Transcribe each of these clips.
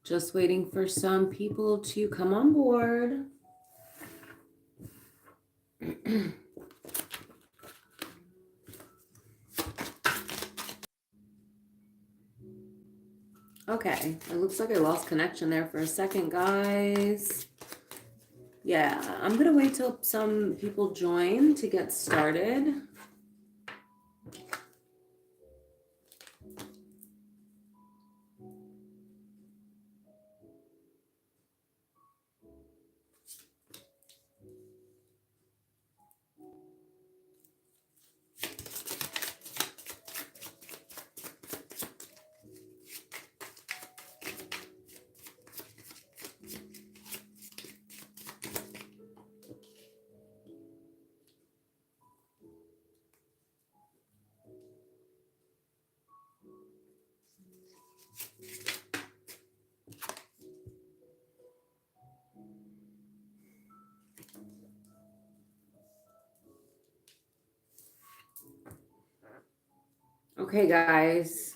Just waiting for some people to come on board. Okay, it looks like I lost connection there for a second, guys. Yeah, I'm gonna wait till some people join to get started. Okay, guys.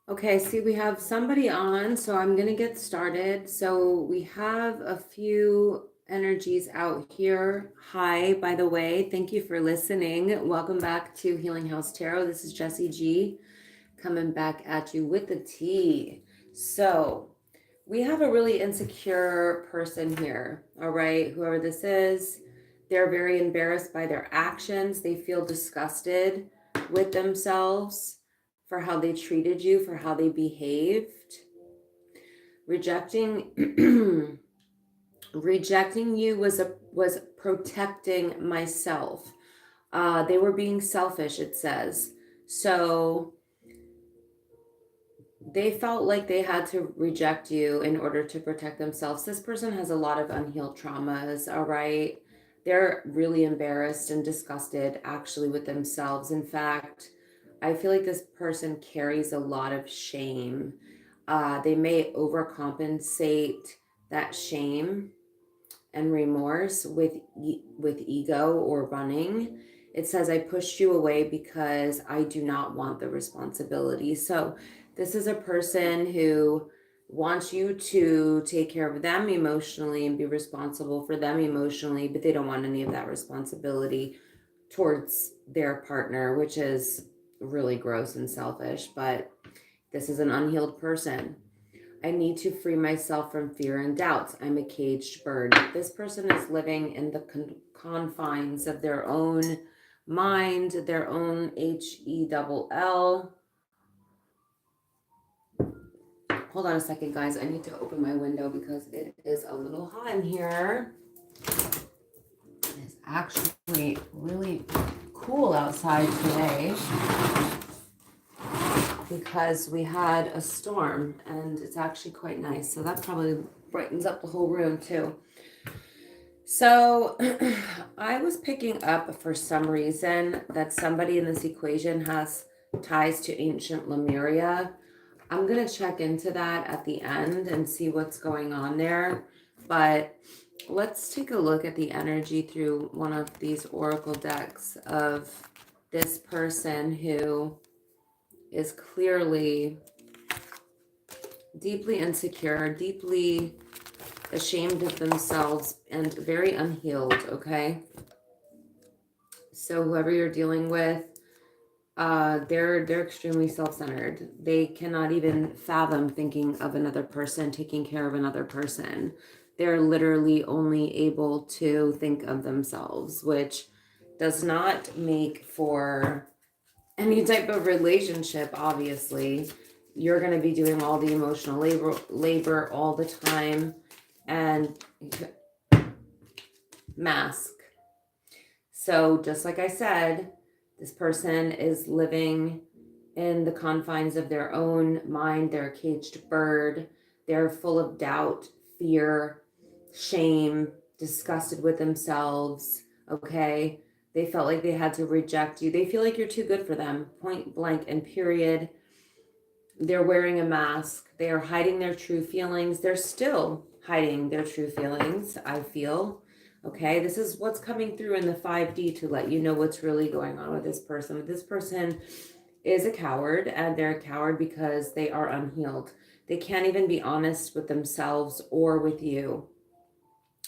Okay, see, we have somebody on, so I'm going to get started. So we have a few energies out here. Hi, by the way, thank you for listening. Welcome back to Healing House Tarot. This is Jessie G coming back at you with the tea. So we have a really insecure person here, all right? Whoever this is, they're very embarrassed by their actions. They feel disgusted with themselves for how they treated you, for how they behaved. Rejecting rejecting you was protecting myself. They were being selfish, it says. So they felt like they had to reject you in order to protect themselves. This person has a lot of unhealed traumas, all right? They're really embarrassed and disgusted actually with themselves. In fact, I feel like this person carries a lot of shame. They may overcompensate that shame and remorse with ego or running. It says, I pushed you away because I do not want the responsibility. So this is a person who wants you to take care of them emotionally and be responsible for them emotionally, but they don't want any of that responsibility towards their partner, which is really gross and selfish. But this is an unhealed person. I need to free myself from fear and doubts. I'm a caged bird. This person is living in the confines of their own mind, their own HELL. Hold on a second, guys. I need to open my window because it is a little hot in here. It's actually really cool outside today because we had a storm and it's actually quite nice. So that probably brightens up the whole room too. So I was picking up for some reason that somebody in this equation has ties to ancient Lemuria. I'm going to check into that at the end and see what's going on there. But let's take a look at the energy through one of these oracle decks of this person who is clearly deeply insecure, deeply ashamed of themselves, and very unhealed, okay? So whoever you're dealing with, they're extremely self-centered. They cannot even fathom thinking of another person, taking care of another person. They're literally only able to think of themselves, which does not make for any type of relationship, obviously. You're going to be doing all the emotional labor all the time, and mask. So just like I said, this person is living in the confines of their own mind. They're a caged bird. They're full of doubt, fear, shame, disgusted with themselves. Okay. They felt like they had to reject you. They feel like you're too good for them, point blank and period. They're wearing a mask. They are hiding their true feelings. They're still hiding their true feelings, I feel. Okay, this is what's coming through in the 5D to let you know what's really going on with this person. This person is a coward, and they're a coward because they are unhealed. They can't even be honest with themselves or with you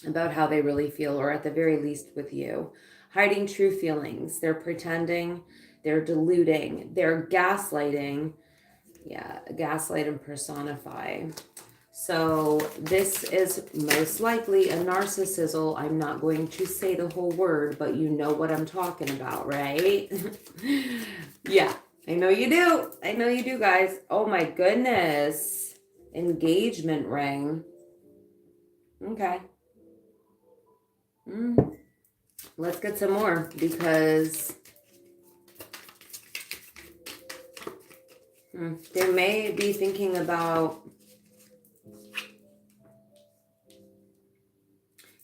about how they really feel, or at the very least with you. Hiding true feelings. They're pretending, they're deluding, they're gaslighting. Yeah, gaslight and personify. So this is most likely a narcissism. I'm not going to say the whole word, but you know what I'm talking about, right? Yeah, I know you do. I know you do, guys. Oh my goodness. Engagement ring. Okay. Let's get some more, because they may be thinking about...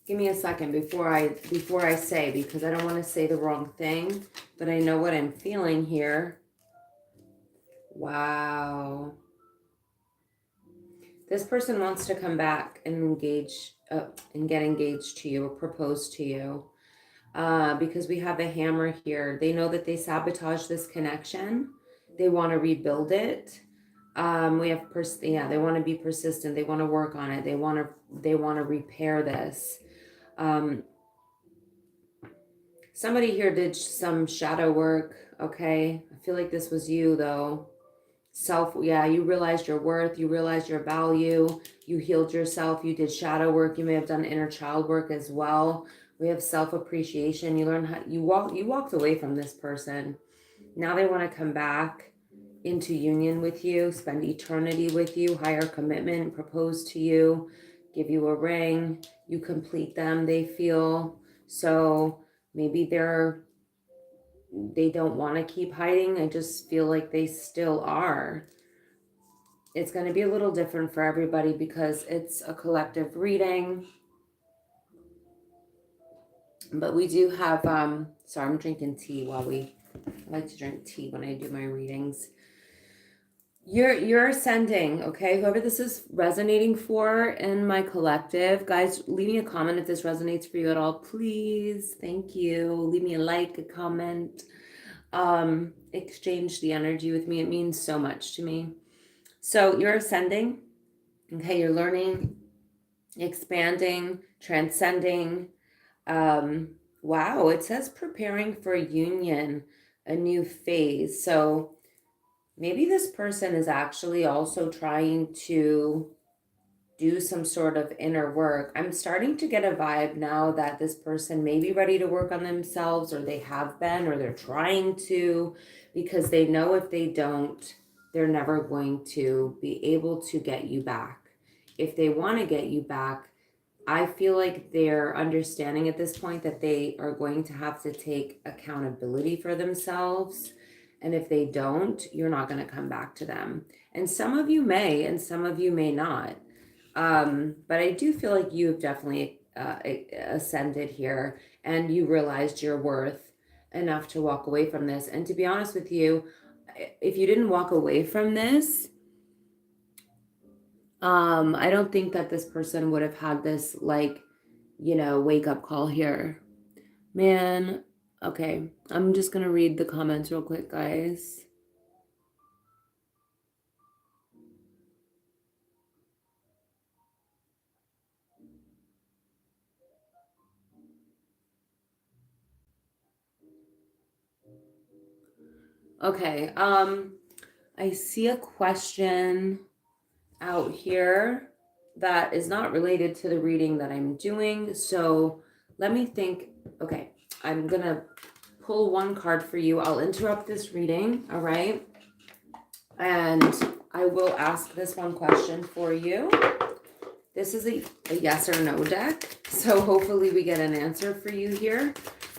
Give me a second before I say, because I don't want to say the wrong thing, but I know what I'm feeling here. Wow. This person wants to come back and engage and get engaged to you or propose to you, because we have a hammer here. They know that they sabotaged this connection. They want to rebuild it. We have they want to be persistent. They want to work on it. They want to repair this. Somebody here did some shadow work. Okay, I feel like this was you though. You realized your worth, you realized your value, you healed yourself, you did shadow work, you may have done inner child work as well. We have self-appreciation. You learn how you walked away from this person. Now they want to come back into union with you, spend eternity with you, higher commitment, propose to you, give you a ring, you complete them, they feel. So maybe they don't want to keep hiding. I just feel like they still are. It's going to be a little different for everybody because it's a collective reading. But we do have, sorry, I'm drinking tea I like to drink tea when I do my readings. You're ascending, okay? Whoever this is resonating for in my collective, guys, leave me a comment if this resonates for you at all, please. Thank you. Leave me a like, a comment. Exchange the energy with me. It means so much to me. So you're ascending, okay? You're learning, expanding, transcending. Wow, it says preparing for a union, a new phase. So maybe this person is actually also trying to do some sort of inner work. I'm starting to get a vibe now that this person may be ready to work on themselves, or they have been, or they're trying to, because they know if they don't, they're never going to be able to get you back. If they want to get you back, I feel like they're understanding at this point that they are going to have to take accountability for themselves. And if they don't, you're not going to come back to them. And some of you may, and some of you may not. But I do feel like you have definitely ascended here, and you realized your worth enough to walk away from this. And to be honest with you, if you didn't walk away from this, I don't think that this person would have had this, like, wake up call here. Man, okay. I'm just going to read the comments real quick, guys. Okay, I see a question out here that is not related to the reading that I'm doing. So let me think. Okay, I'm gonna pull one card for you. I'll interrupt this reading, all right? And I will ask this one question for you. This is a yes or no deck. So hopefully we get an answer for you here.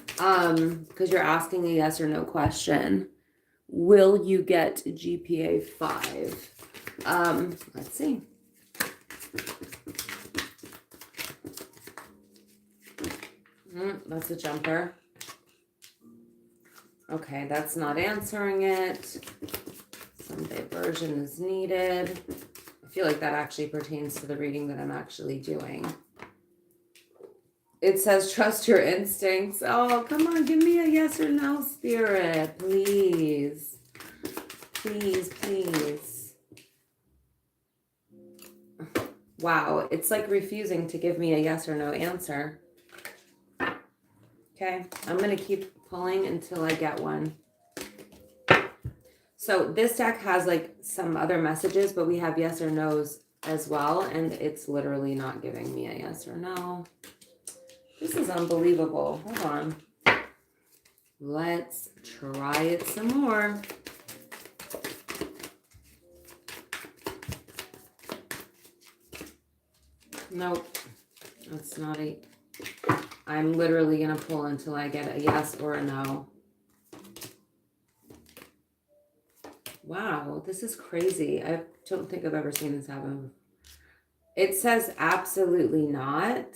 Because you're asking a yes or no question. Will you get GPA 5? Let's see. That's a jumper. Okay, that's not answering it. Some diversion is needed. I feel like that actually pertains to the reading that I'm actually doing. It says trust your instincts. Oh, come on, give me a yes or no, Spirit, please. Please, please. Wow, it's like refusing to give me a yes or no answer. Okay, I'm going to keep pulling until I get one. So this deck has like some other messages, but we have yes or no's as well, and it's literally not giving me a yes or no. This is unbelievable. Hold on. Let's try it some more. Nope, that's not a... I'm literally going to pull until I get a yes or a no. Wow, this is crazy. I don't think I've ever seen this happen. It says absolutely not.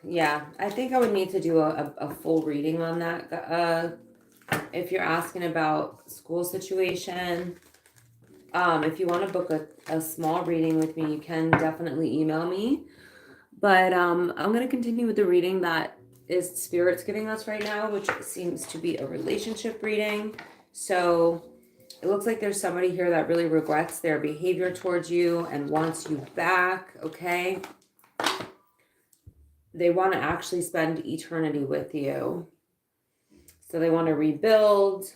Yeah, I think I would need to do a full reading on that. If you're asking about school situation, if you want to book a small reading with me, you can definitely email me. But I'm going to continue with the reading that is Spirit's giving us right now, which seems to be a relationship reading. So it looks like there's somebody here that really regrets their behavior towards you and wants you back, okay? They want to actually spend eternity with you. So they want to rebuild.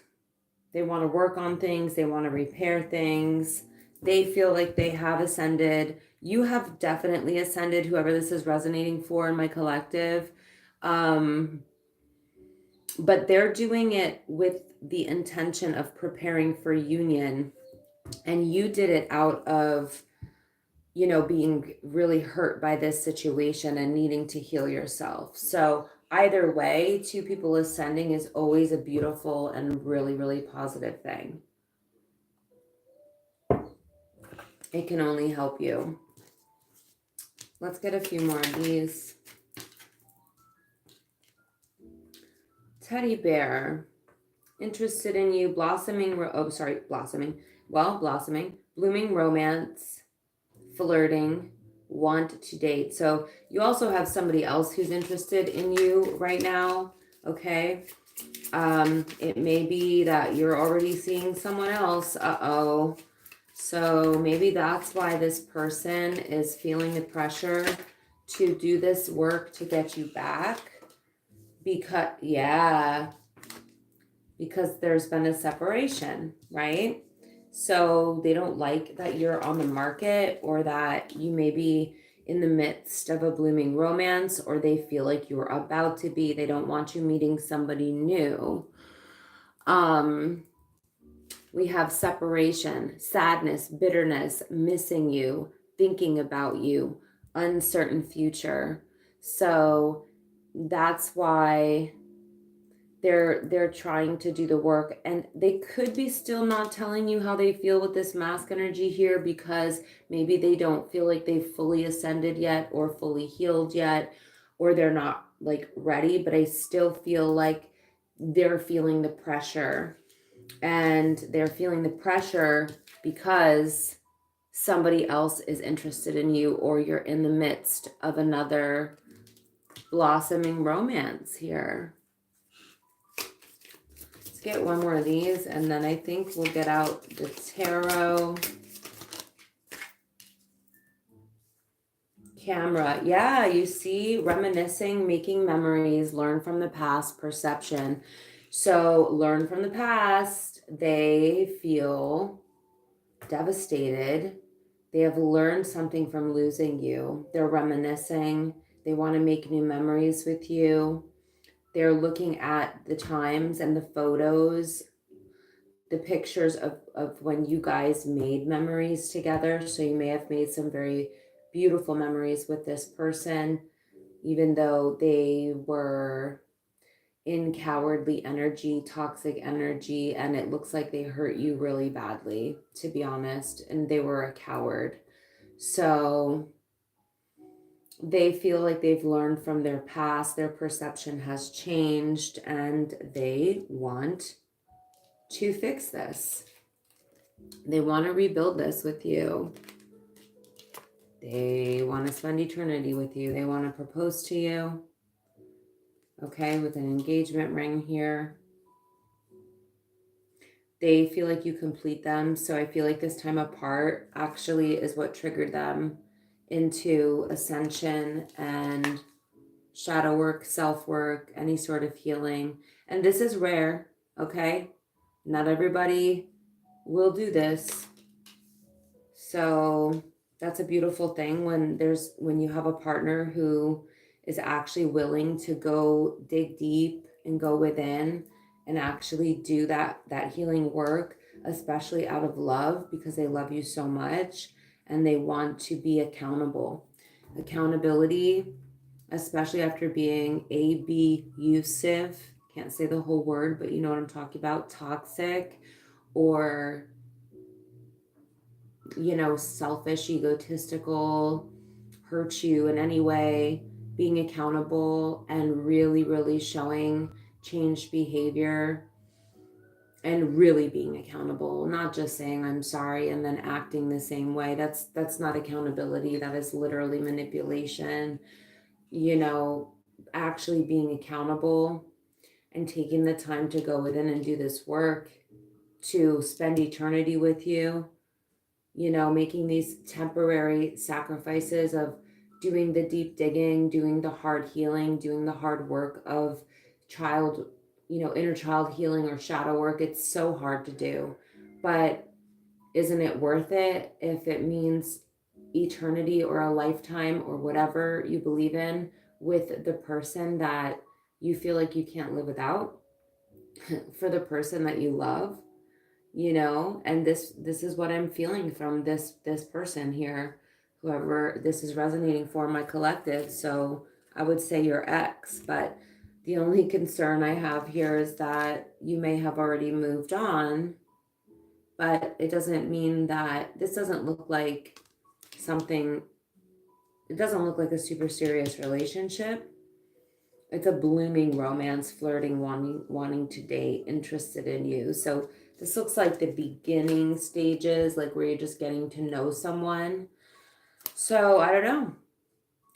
They want to work on things. They want to repair things. They feel like they have ascended. You have definitely ascended, whoever this is resonating for in my collective. But they're doing it with the intention of preparing for union. And you did it out of, you know, being really hurt by this situation and needing to heal yourself. So either way, two people ascending is always a beautiful and really, really positive thing. It can only help you. Let's get a few more of these. Teddy bear, interested in you, blossoming, blooming romance, flirting, want to date. So you also have somebody else who's interested in you right now, okay? It may be that you're already seeing someone else. Uh-oh. So maybe that's why this person is feeling the pressure to do this work to get you back. Because there's been a separation, right? So they don't like that you're on the market, or that you may be in the midst of a blooming romance, or they feel like you're about to be. They don't want you meeting somebody new. We have separation, sadness, bitterness, missing you, thinking about you, uncertain future. So that's why they're trying to do the work, and they could be still not telling you how they feel with this mask energy here, because maybe they don't feel like they've fully ascended yet or fully healed yet, or they're not like ready. But I still feel like they're feeling the pressure, and they're feeling the pressure because somebody else is interested in you, or you're in the midst of another blossoming romance here. Get one more of these, and then I think we'll get out the tarot. Camera. Yeah, you see, reminiscing, making memories, learn from the past, perception. So learn from the past. They feel devastated. They have learned something from losing you. They're reminiscing. They want to make new memories with you. They're looking at the times and the photos, the pictures of when you guys made memories together. So you may have made some very beautiful memories with this person, even though they were in cowardly energy, toxic energy, and it looks like they hurt you really badly, to be honest, and they were a coward. So they feel like they've learned from their past, their perception has changed, and they want to fix this. They want to rebuild this with you. They want to spend eternity with you. They want to propose to you. Okay, with an engagement ring here. They feel like you complete them. So I feel like this time apart actually is what triggered them into ascension and shadow work, self work, any sort of healing. And this is rare, okay? Not everybody will do this. So that's a beautiful thing when you have a partner who is actually willing to go dig deep and go within and actually do that healing work, especially out of love because they love you so much and they want to be accountable. Accountability, especially after being abusive, can't say the whole word, but you know what I'm talking about, toxic or selfish, egotistical, hurt you in any way, being accountable and really, really showing changed behavior and really being accountable, not just saying I'm sorry and then acting the same way. That's not accountability. That is literally manipulation. You know, actually being accountable and taking the time to go within and do this work to spend eternity with you, making these temporary sacrifices of doing the deep digging, doing the hard healing, doing the hard work of child, inner child healing or shadow work. It's so hard to do. But isn't it worth it if it means eternity or a lifetime or whatever you believe in with the person that you feel like you can't live without, for the person that you love? And this is what I'm feeling from this person here, whoever this is resonating for, my collective. So I would say your ex, but the only concern I have here is that you may have already moved on, but it doesn't mean that this doesn't look like something. It doesn't look like a super serious relationship. It's a blooming romance, flirting, wanting to date, interested in you. So this looks like the beginning stages, like where you're just getting to know someone. So I don't know.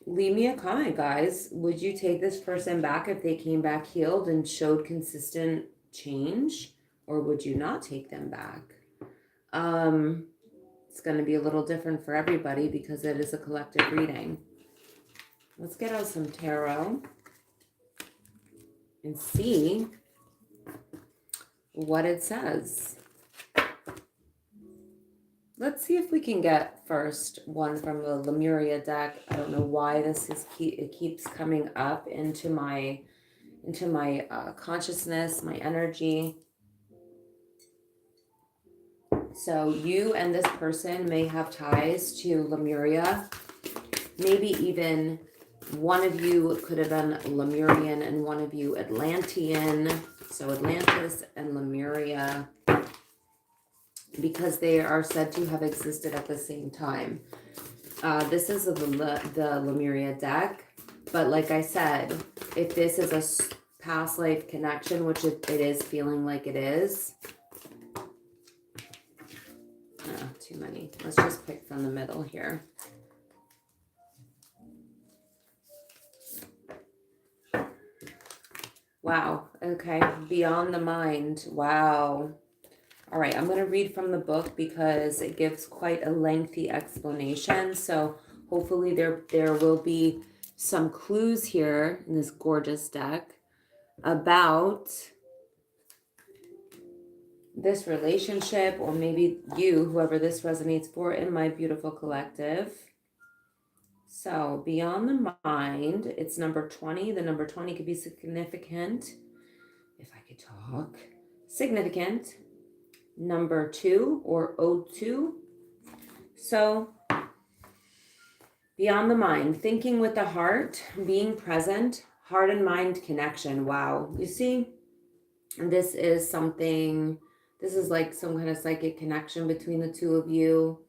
Leave me a comment, guys. Would you take this person back if they came back healed and showed consistent change, or would you not take them back? It's going to be a little different for everybody because it is a collective reading. Let's get out some tarot and see what it says. Let's see if we can get first one from the Lemuria deck. I don't know why it keeps coming up into my consciousness, my energy. So you and this person may have ties to Lemuria. Maybe even one of you could have been Lemurian and one of you Atlantean. So Atlantis and Lemuria, because they are said to have existed at the same time. This is the Lemuria deck, but like I said, if this is a past life connection, which it is feeling like it is. Too many. Let's just pick from the middle here. Wow. Okay. Beyond the mind. Wow. All right. I'm going to read from the book because it gives quite a lengthy explanation. So hopefully there will be some clues here in this gorgeous deck about this relationship, or maybe you, whoever this resonates for, in my beautiful collective. So beyond the mind, it's number 20. The number 20 could be significant. If I could talk. Significant. Number 2 or O2. So beyond the mind, thinking with the heart, being present, heart and mind connection. Wow. You see, this is like some kind of psychic connection between the two of you.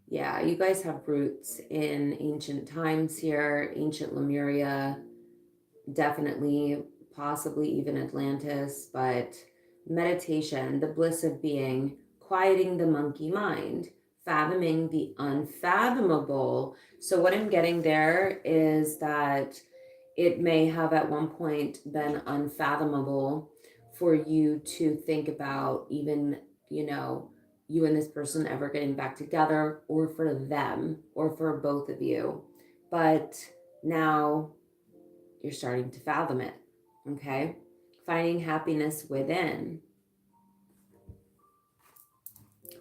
Yeah, you guys have roots in ancient times here, ancient Lemuria, definitely, possibly even Atlantis, but meditation, the bliss of being, quieting the monkey mind, fathoming the unfathomable. So what I'm getting there is that it may have at one point been unfathomable for you to think about even you know, you and this person ever getting back together, or for them, or for both of you. But now you're starting to fathom it, okay? Finding happiness within.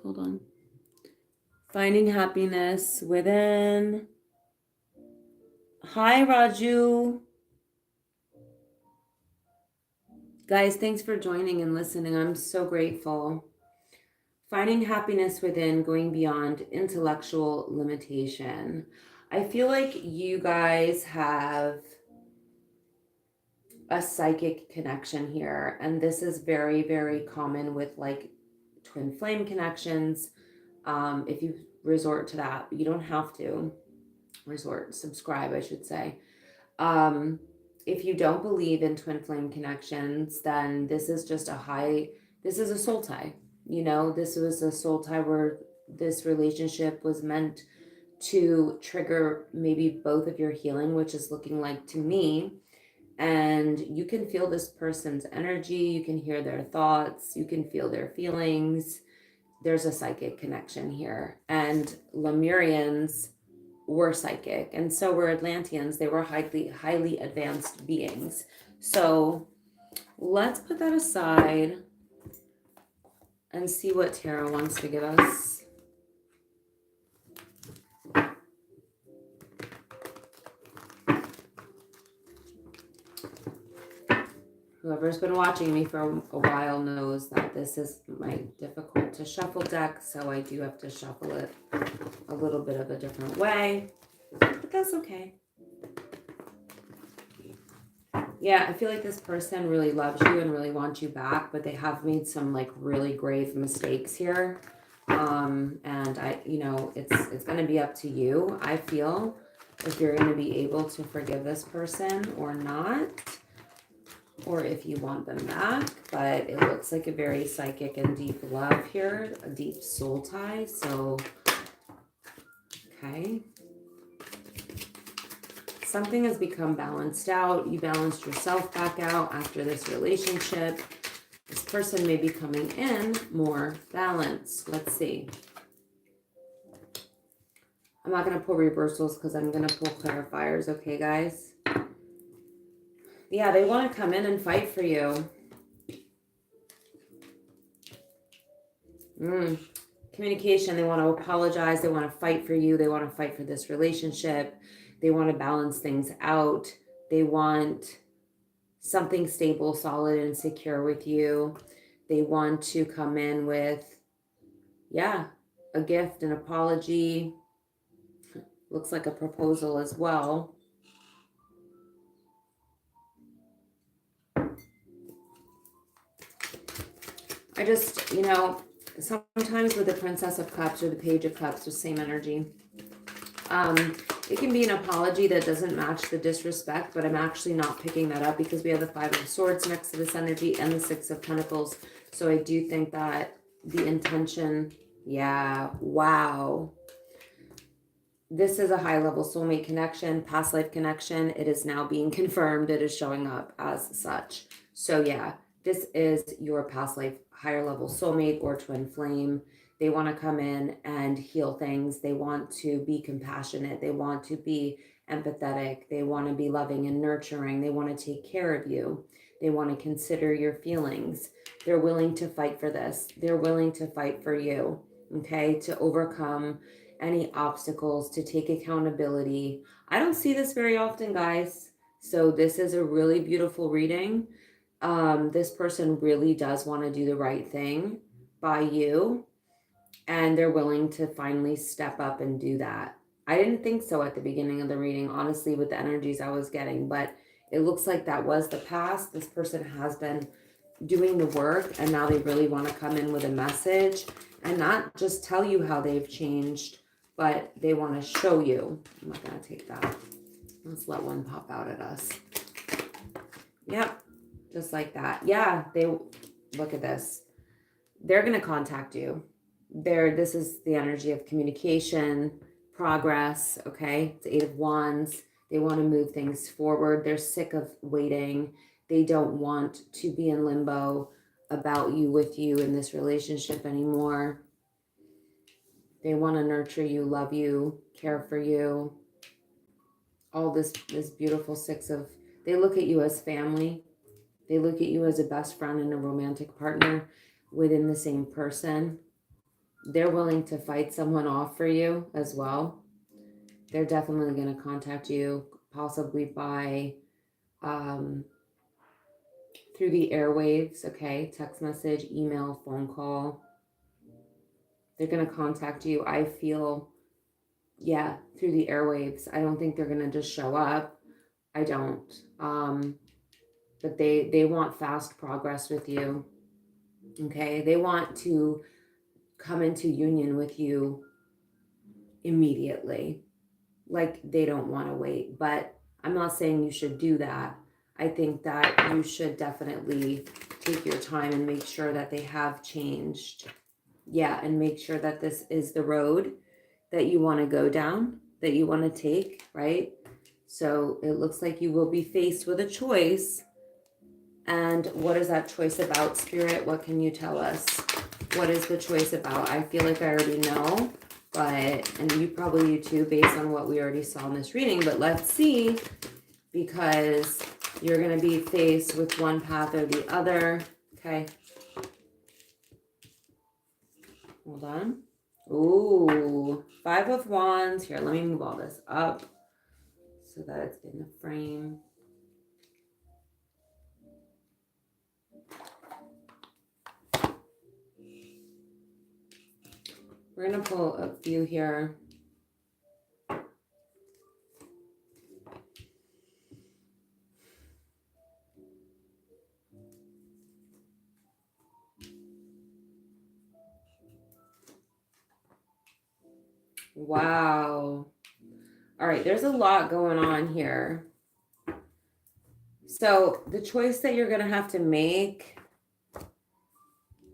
Hold on. Finding happiness within. Hi, Raju. Guys, thanks for joining and listening. I'm so grateful. Finding happiness within, going beyond intellectual limitation. I feel like you guys have a psychic connection here, and this is very, very common with like twin flame connections. If you resort to that, you don't have to subscribe, I should say. Um, if you don't believe in twin flame connections, then this is just this is a soul tie. You know, this was a soul tie where this relationship was meant to trigger maybe both of your healing, which is looking like to me. And you can feel this person's energy, you can hear their thoughts, you can feel their feelings. There's a psychic connection here. And Lemurians were psychic, and so were Atlanteans. They were highly advanced beings. So let's put that aside and see what tarot wants to give us. Whoever's been watching me for a while knows that this is my difficult to shuffle deck, so I do have to shuffle it a little bit of a different way, but that's okay. Yeah, I feel like this person really loves you and really wants you back, but they have made some like really grave mistakes here. And it's going to be up to you, I feel, if you're going to be able to forgive this person or not, or if you want them back. But it looks like a very psychic and deep love here, a deep soul tie. So, okay. Something has become balanced out. You balanced yourself back out after this relationship. This person may be coming in more balanced. Let's see. I'm not going to pull reversals because I'm going to pull clarifiers. Okay, guys? Yeah, they want to come in and fight for you. Communication. They want to apologize. They want to fight for you. They want to fight for this relationship. They want to balance things out. They want something stable, solid, and secure with you. They want to come in with, yeah, a gift, an apology. Looks like a proposal as well. I just, sometimes with the Princess of Cups or the Page of Cups, the same energy. It can be an apology that doesn't match the disrespect, but I'm actually not picking that up because we have the Five of Swords next to this energy and the Six of Pentacles. So I do think that the intention, yeah, wow. This is a high-level soulmate connection, past life connection. It is now being confirmed. It is showing up as such. So yeah, this is your past life higher level soulmate or twin flame. They want to come in and heal things. They want to be compassionate. They want to be empathetic. They want to be loving and nurturing. They want to take care of you. They want to consider your feelings. They're willing to fight for this. They're willing to fight for you, okay, to overcome any obstacles, to take accountability. I don't see this very often, guys. So this is a really beautiful reading. This person really does want to do the right thing by you, and they're willing to finally step up and do that. I didn't think so at the beginning of the reading, honestly, with the energies I was getting, but it looks like that was the past. This person has been doing the work, and now they really want to come in with a message and not just tell you how they've changed, but they want to show you. I'm not going to take that. Let's let one pop out at us. Yep. Just like that. Yeah, look at this. They're going to contact you. This is the energy of communication, progress, okay? It's Eight of Wands. They want to move things forward. They're sick of waiting. They don't want to be in limbo about you, with you in this relationship anymore. They want to nurture you, love you, care for you. All this beautiful six of, they look at you as family. They look at you as a best friend and a romantic partner within the same person. They're willing to fight someone off for you as well. They're definitely going to contact you, possibly by through the airwaves, okay? Text message, email, phone call. They're going to contact you, I feel, yeah, through the airwaves. I don't think they're going to just show up. I don't. But they want fast progress with you, okay? They want to come into union with you immediately. Like, they don't want to wait. But I'm not saying you should do that. I think that you should definitely take your time and make sure that they have changed. Yeah, and make sure that this is the road that you want to go down, that you want to take, right? So it looks like you will be faced with a choice. And what is that choice about, Spirit? What can you tell us? What is the choice about? I feel like I already know, but, and you probably do too, based on what we already saw in this reading, but let's see, because you're going to be faced with one path or the other. Okay. Hold on. Ooh, 5 of Wands. Here, let me move all this up so that it's in the frame. We're going to pull a few here. Wow. All right, there's a lot going on here. So the choice that you're going to have to make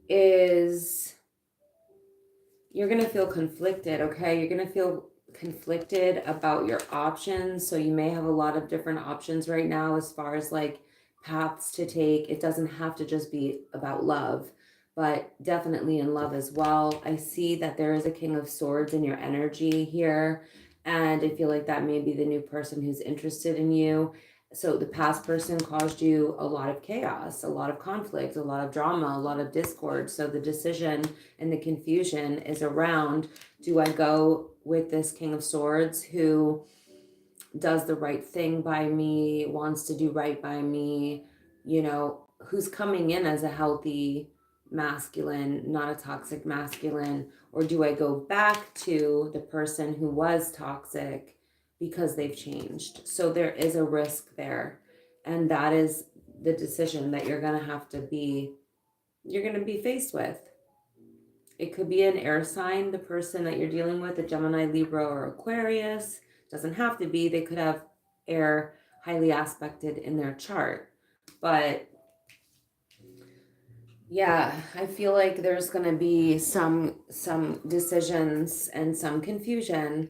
is you're going to feel conflicted, okay? You're going to feel conflicted about your options. So you may have a lot of different options right now as far as like paths to take. It doesn't have to just be about love, but definitely in love as well. I see that there is a King of Swords in your energy here, and I feel like that may be the new person who's interested in you. So the past person caused you a lot of chaos, a lot of conflict, a lot of drama, a lot of discord. So the decision and the confusion is around, do I go with this King of Swords who does the right thing by me, wants to do right by me, you know, who's coming in as a healthy masculine, not a toxic masculine, or do I go back to the person who was toxic because they've changed? So there is a risk there, and that is the decision that you're going to be faced with. It could be an air sign, the person that you're dealing with, a Gemini, Libra, or Aquarius. Doesn't have to be. They could have air highly aspected in their chart. But yeah, I feel like there's going to be some decisions and some confusion.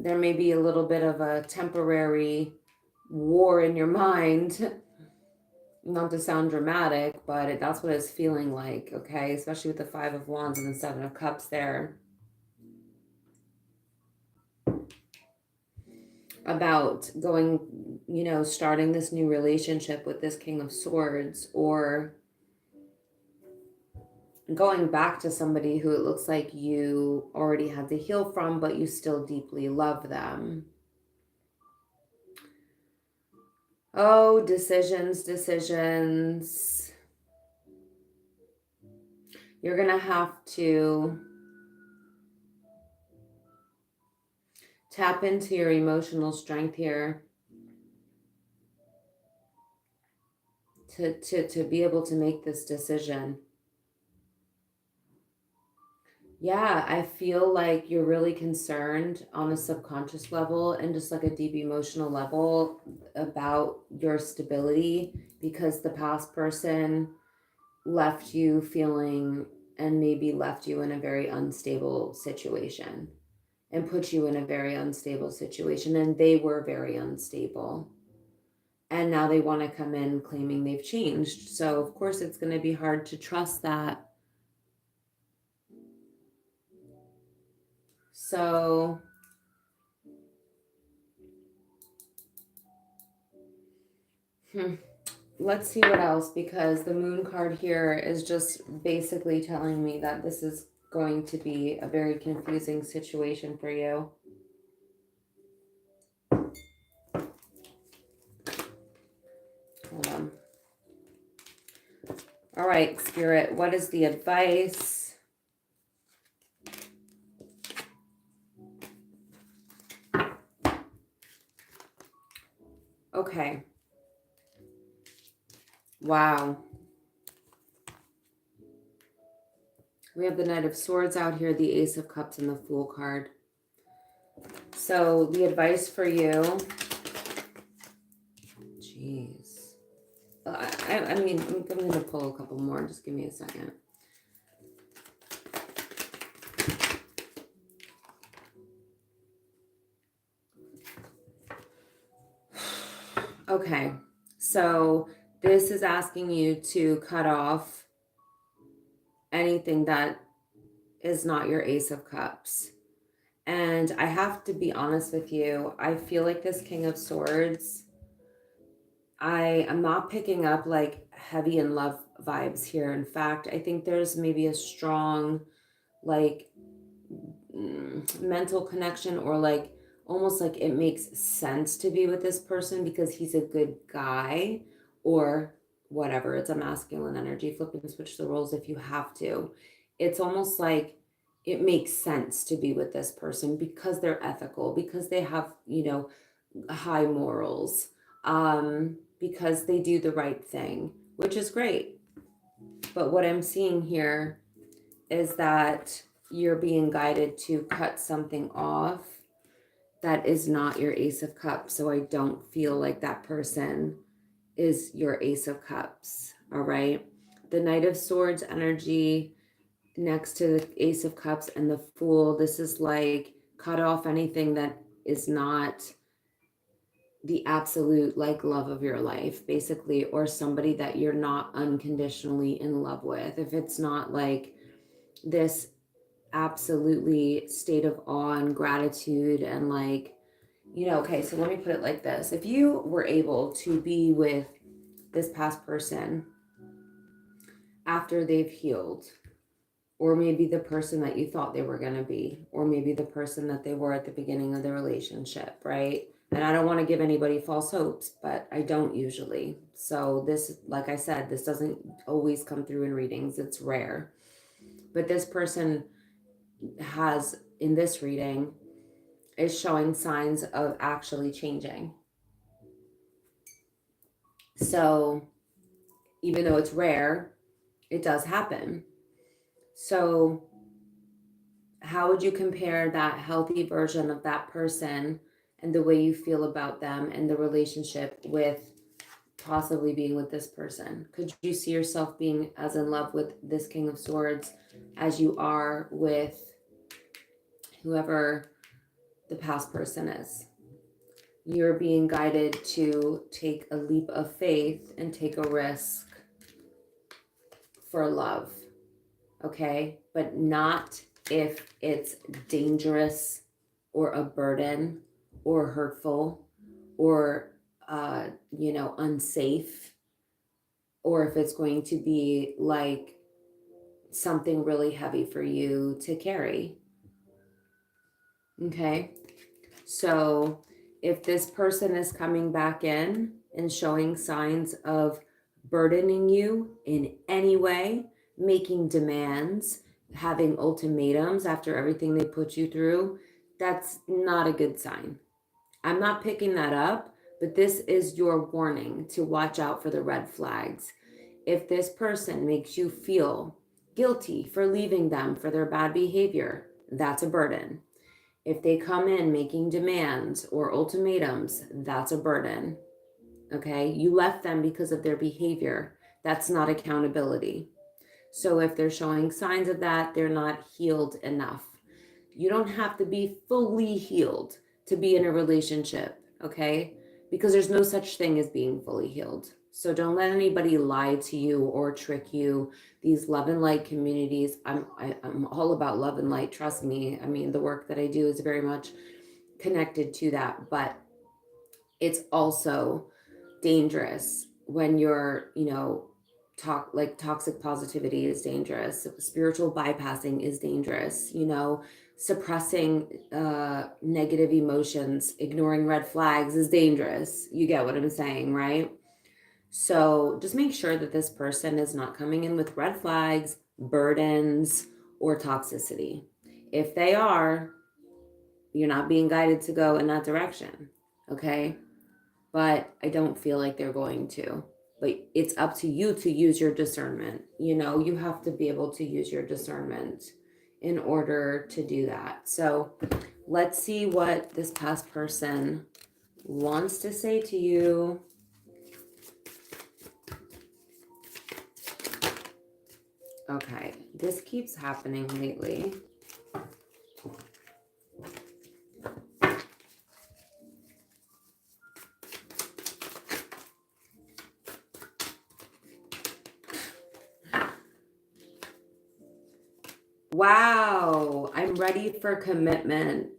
There may be a little bit of a temporary war in your mind. Not to sound dramatic, but that's what it's feeling like, okay? Especially with the 5 of Wands and the 7 of Cups there. About going, you know, starting this new relationship with this King of Swords, or going back to somebody who it looks like you already had to heal from, but you still deeply love them. Oh, decisions. You're going to have to tap into your emotional strength here to be able to make this decision. Yeah, I feel like you're really concerned on a subconscious level and just like a deep emotional level about your stability, because the past person left you feeling, and maybe left you in a very unstable situation and put you in a very unstable situation, and they were very unstable. And now they want to come in claiming they've changed. So, of course, it's going to be hard to trust that. So, let's see what else, because the moon card here is just basically telling me that this is going to be a very confusing situation for you. Hold on. All right, Spirit, what is the advice? Okay. Wow. We have the Knight of Swords out here, the Ace of Cups, and the Fool card. So the advice for you, jeez. I mean, I'm going to pull a couple more. Just give me a second. Okay, so this is asking you to cut off anything that is not your Ace of Cups. And I have to be honest with you, I feel like this King of Swords, I am not picking up like heavy in love vibes here. In fact, I think there's maybe a strong like mental connection, or like almost like it makes sense to be with this person because he's a good guy, or whatever. It's a masculine energy. Flip and switch the roles if you have to. It's almost like it makes sense to be with this person because they're ethical, because they have, high morals, because they do the right thing, which is great. But what I'm seeing here is that you're being guided to cut something off that is not your Ace of Cups. So I don't feel like that person is your Ace of Cups. All right. The Knight of Swords energy next to the Ace of Cups and the Fool. This is like cut off anything that is not the absolute like love of your life, basically, or somebody that you're not unconditionally in love with. If it's not like this absolutely state of awe and gratitude and like, okay, so let me put it like this. If you were able to be with this past person after they've healed, or maybe the person that you thought they were going to be, or maybe the person that they were at the beginning of the relationship, right? And I don't want to give anybody false hopes, but I don't usually. So this, like I said, this doesn't always come through in readings. It's rare. But this person has, in this reading, is showing signs of actually changing. So even though it's rare, it does happen. So how would you compare that healthy version of that person and the way you feel about them and the relationship with possibly being with this person? Could you see yourself being as in love with this King of Swords as you are with whoever the past person is? You're being guided to take a leap of faith and take a risk for love, okay? But not if it's dangerous or a burden or hurtful or, unsafe, or if it's going to be like something really heavy for you to carry, okay? So if this person is coming back in and showing signs of burdening you in any way, making demands, having ultimatums after everything they put you through, that's not a good sign. I'm not picking that up, but this is your warning to watch out for the red flags. If this person makes you feel guilty for leaving them for their bad behavior, that's a burden. If they come in making demands or ultimatums, that's a burden. Okay, you left them because of their behavior. That's not accountability. So if they're showing signs of that, they're not healed enough. You don't have to be fully healed to be in a relationship, okay? because there's no such thing as being fully healed. So don't let anybody lie to you or trick you. These love and light communities, I'm all about love and light. Trust me. I mean, the work that I do is very much connected to that, but it's also dangerous when you're, toxic positivity is dangerous. Spiritual bypassing is dangerous. Suppressing negative emotions, ignoring red flags is dangerous. You get what I'm saying, right? So just make sure that this person is not coming in with red flags, burdens, or toxicity. If they are, you're not being guided to go in that direction. Okay. But I don't feel like they're going to. But it's up to you to use your discernment. You have to be able to use your discernment in order to do that. So let's see what this past person wants to say to you. Okay, this keeps happening lately. Wow, I'm ready for commitment.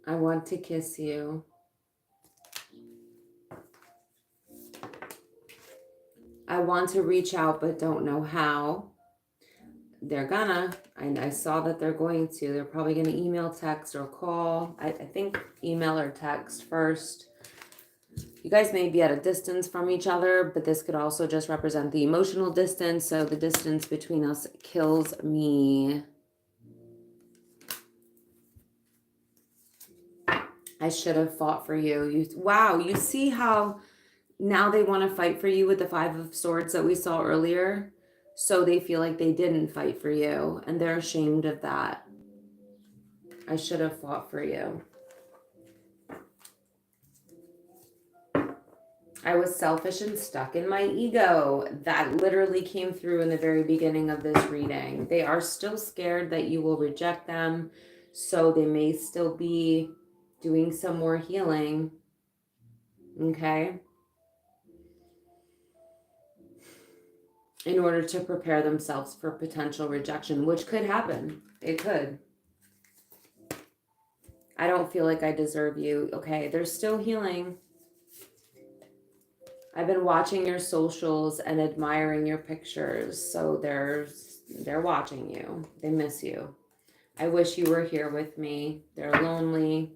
I want to kiss you. I want to reach out but don't know how. They're gonna. I saw that they're going to. They're probably going to email, text, or call. I think email or text first. You guys may be at a distance from each other, but this could also just represent the emotional distance. So the distance between us kills me. I should have fought for you. Wow, you see how now they want to fight for you with the Five of Swords that we saw earlier? So they feel like they didn't fight for you, and they're ashamed of that. I should have fought for you. I was selfish and stuck in my ego. That literally came through in the very beginning of this reading. They are still scared that you will reject them, so they may still be doing some more healing. Okay? In order to prepare themselves for potential rejection, which could happen. It could. I don't feel like I deserve you. Okay, they're still healing. I've been watching your socials and admiring your pictures. So they're watching you. They miss you. I wish you were here with me. They're lonely.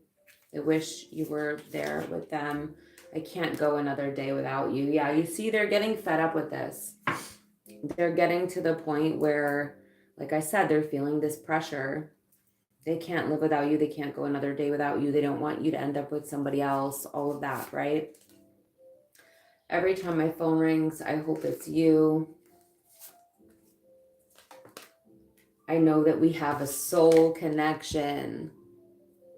I wish you were there with them. I can't go another day without you. Yeah, you see, they're getting fed up with this. They're getting to the point where, like I said, they're feeling this pressure. They can't live without you. They can't go another day without you. They don't want you to end up with somebody else. All of that, right? Every time my phone rings, I hope it's you. I know that we have a soul connection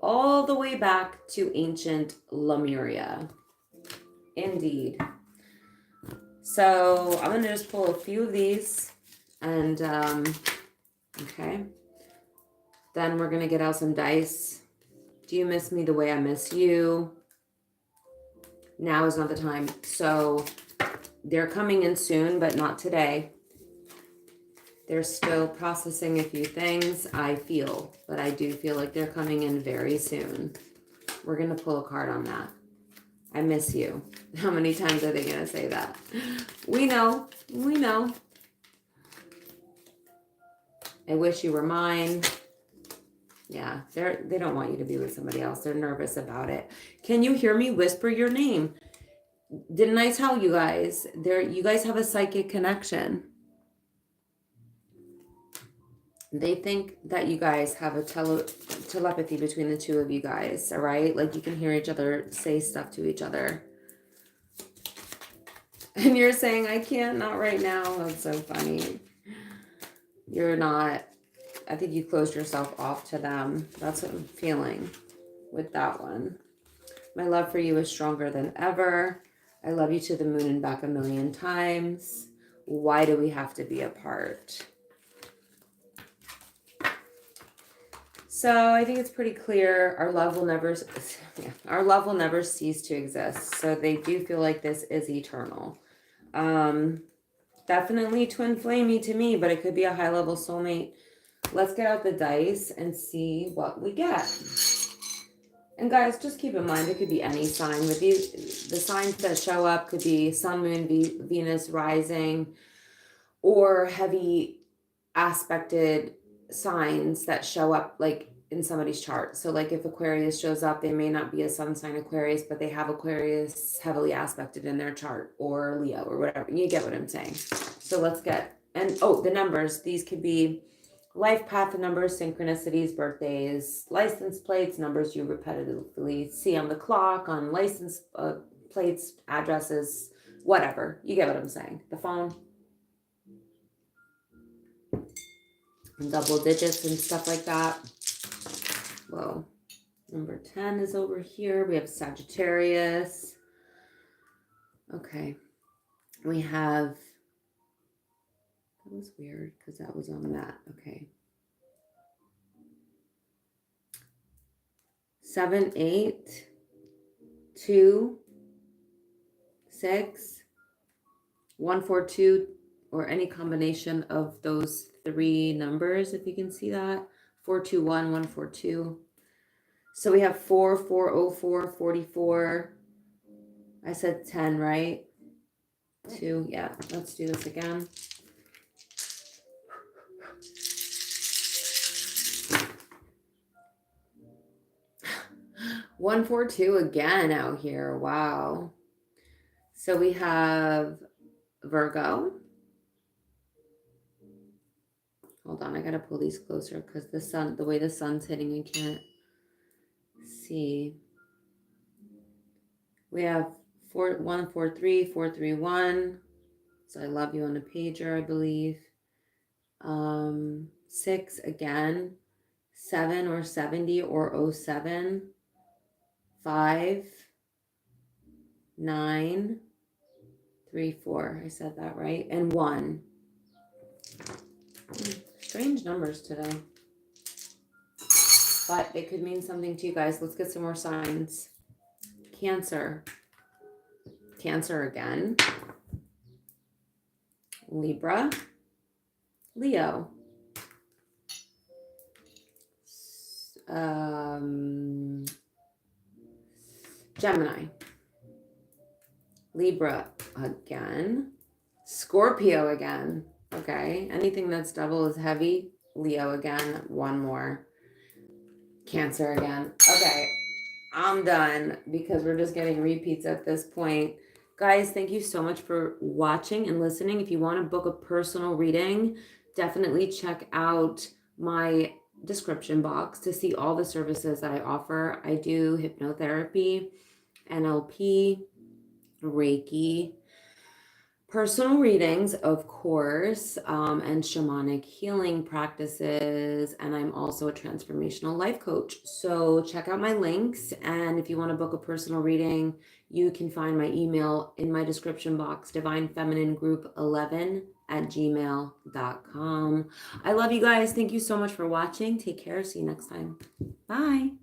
all the way back to ancient Lemuria. Indeed. So I'm going to just pull a few of these and, okay. Then we're going to get out some dice. Do you miss me the way I miss you? Now is not the time. So they're coming in soon, but not today. They're still processing a few things, I feel. But I do feel like they're coming in very soon. We're going to pull a card on that. I miss you. How many times are they going to say that? We know. We know. I wish you were mine. Yeah, they don't want you to be with somebody else. They're nervous about it. Can you hear me whisper your name? Didn't I tell you guys? You guys have a psychic connection. They think that you guys have a telepathy between the two of you guys, all right? Like you can hear each other say stuff to each other. And you're saying, I can't, not right now. That's so funny. You're not. I think you closed yourself off to them. That's what I'm feeling with that one. My love for you is stronger than ever. I love you to the moon and back 1,000,000 times. Why do we have to be apart? So I think it's pretty clear our love will never our love will never cease to exist. So they do feel like this is eternal. Um Definitely twin flamey to me, but it could be a high level soulmate. Let's get out the dice and see what we get. And guys, just keep in mind, it could be any sign. With these, the signs that show up could be Sun, Moon, Venus rising, or heavy aspected signs that show up like in somebody's chart. So like if Aquarius shows up, they may not be a sun sign Aquarius, but they have Aquarius heavily aspected in their chart, or Leo or whatever. You get what I'm saying. So let's get, and oh, the numbers. These could be life path numbers, synchronicities, birthdays, license plates, numbers you repetitively see on the clock, on license plates, addresses, whatever. You get what I'm saying. The phone. And double digits and stuff like that. Whoa. Number 10 is over here. We have Sagittarius. Okay. We have, that was weird because that was on that. Okay. 7, 8, 2, 6, 1, 4, 2, or any combination of those three numbers, if you can see that. 4, 2, 1, 1, 4, 2. So we have 4, 4, 0, 4, 44. I said 10, right? 2. Yeah, let's do this again. One, 4, 2 again out here. Wow. So we have Virgo. Hold on, I gotta pull these closer because the sun, the way the sun's hitting, I can't see. We have 4, 1, 4, 3, 4, 3, 1. So I love you on a pager, I believe. 6 again. 7 or 70 or 07. 5, 9, 3, 4. I said that right. And 1. Strange numbers today. But they could mean something to you guys. Let's get some more signs. Cancer. Cancer again. Libra. Leo. Gemini. Libra again. Scorpio again. Okay. Anything that's double is heavy. Leo again. One more. Cancer again. Okay. I'm done because we're just getting repeats at this point. Guys, thank you so much for watching and listening. If you want to book a personal reading, definitely check out my description box to see all the services that I offer. I do hypnotherapy, NLP, Reiki, personal readings, of course, and shamanic healing practices. And I'm also a transformational life coach. So check out my links. And if you want to book a personal reading, you can find my email in my description box, divinefeminine group11@gmail.com. I love you guys. Thank you so much for watching. Take care. See you next time. Bye.